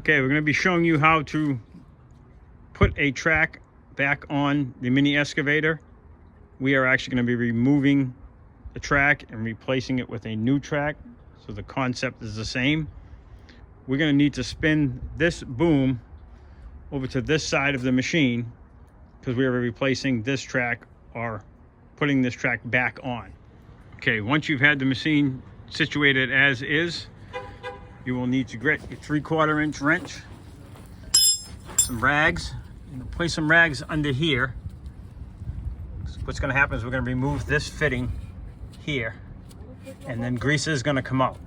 Okay, we're going to be showing you how to put a track back on the mini excavator. We are actually going to be removing the track and replacing it with a new track, so the concept is the same. We're going to need to spin this boom over to this side of the machine because we are replacing this track or putting this track back on. Okay, once you've had the machine situated as is, you will need to get your 3/4 inch wrench, some rags, and place some rags under here. So what's going to happen is we're going to remove this fitting here, and then grease is going to come out.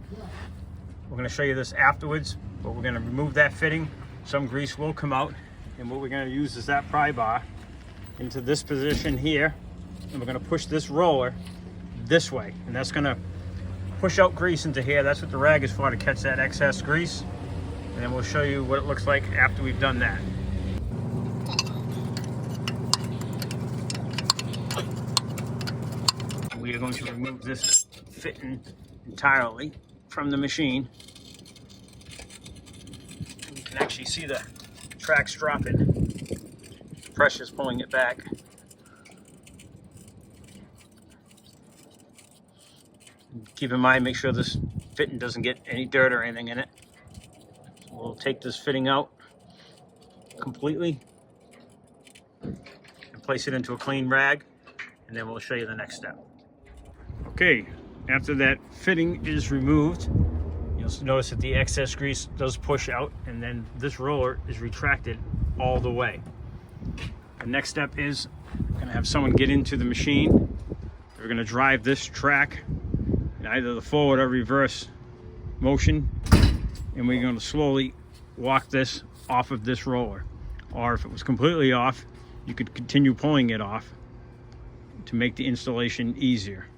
We're going to show you this afterwards, but we're going to remove that fitting. Some grease will come out, and what we're going to use is that pry bar into this position here, and we're going to push this roller this way, and that's going to push out grease into here. That's what the rag is for, to catch that excess grease. And then we'll show you what it looks like after we've done that. We are going to remove this fitting entirely from the machine. You can actually see the tracks dropping. Pressure's pulling it back. Keep in mind, make sure this fitting doesn't get any dirt or anything in it. So we'll take this fitting out completely and place it into a clean rag, and then we'll show you the next step. Okay, after that fitting is removed, you'll notice that the excess grease does push out, and then this roller is retracted all the way. The next step is we're going to have someone get into the machine. We're going to drive this track in either the forward or reverse motion, and we're going to slowly walk this off of this roller. Or if it was completely off, you could continue pulling it off to make the installation easier.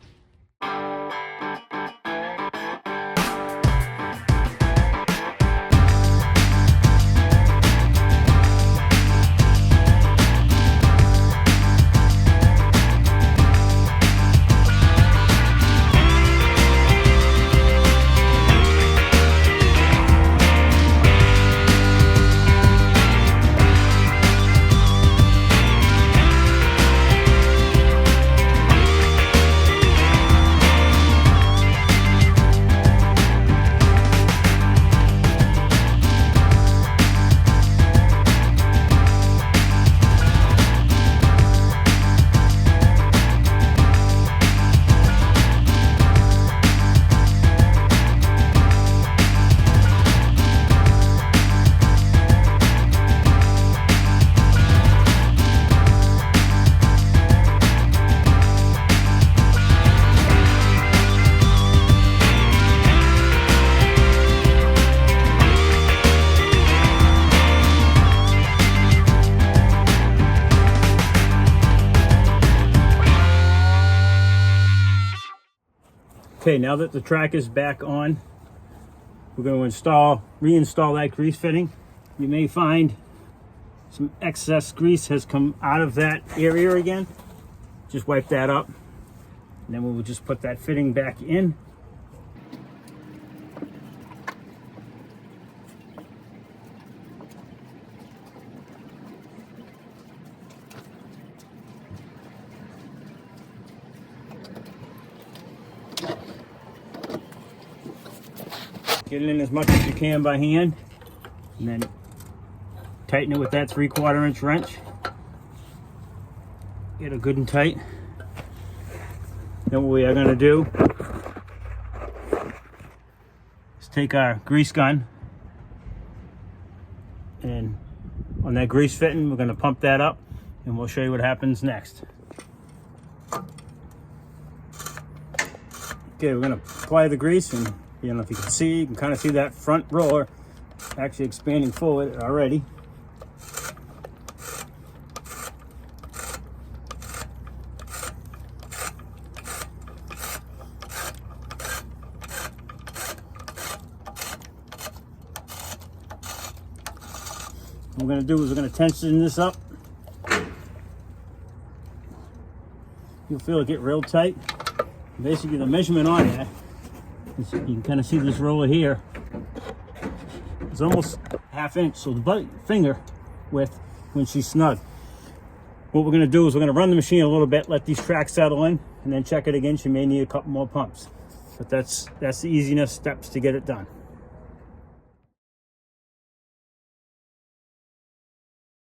Okay, now that the track is back on, we're going to reinstall that grease fitting. You may find some excess grease has come out of that area again. Just wipe that up, and then we will just put that fitting back in. Get it in as much as you can by hand, and then tighten it with that 3/4 inch wrench. Get it good and tight. Then what we are going to do is take our grease gun, and on that grease fitting, we're going to pump that up, and we'll show you what happens next. Okay, we're going to apply the grease, and I don't know if you can see, you can kind of see that front roller actually expanding forward already. What we're going to do is we're going to tension this up. You'll feel it get real tight. Basically, the measurement on it, you can kind of see this roller here. is almost ½ inch, so the finger width when she's snug. What we're gonna do is we're gonna run the machine a little bit, let these tracks settle in, and then check it again. She may need a couple more pumps, but that's the easiest steps to get it done.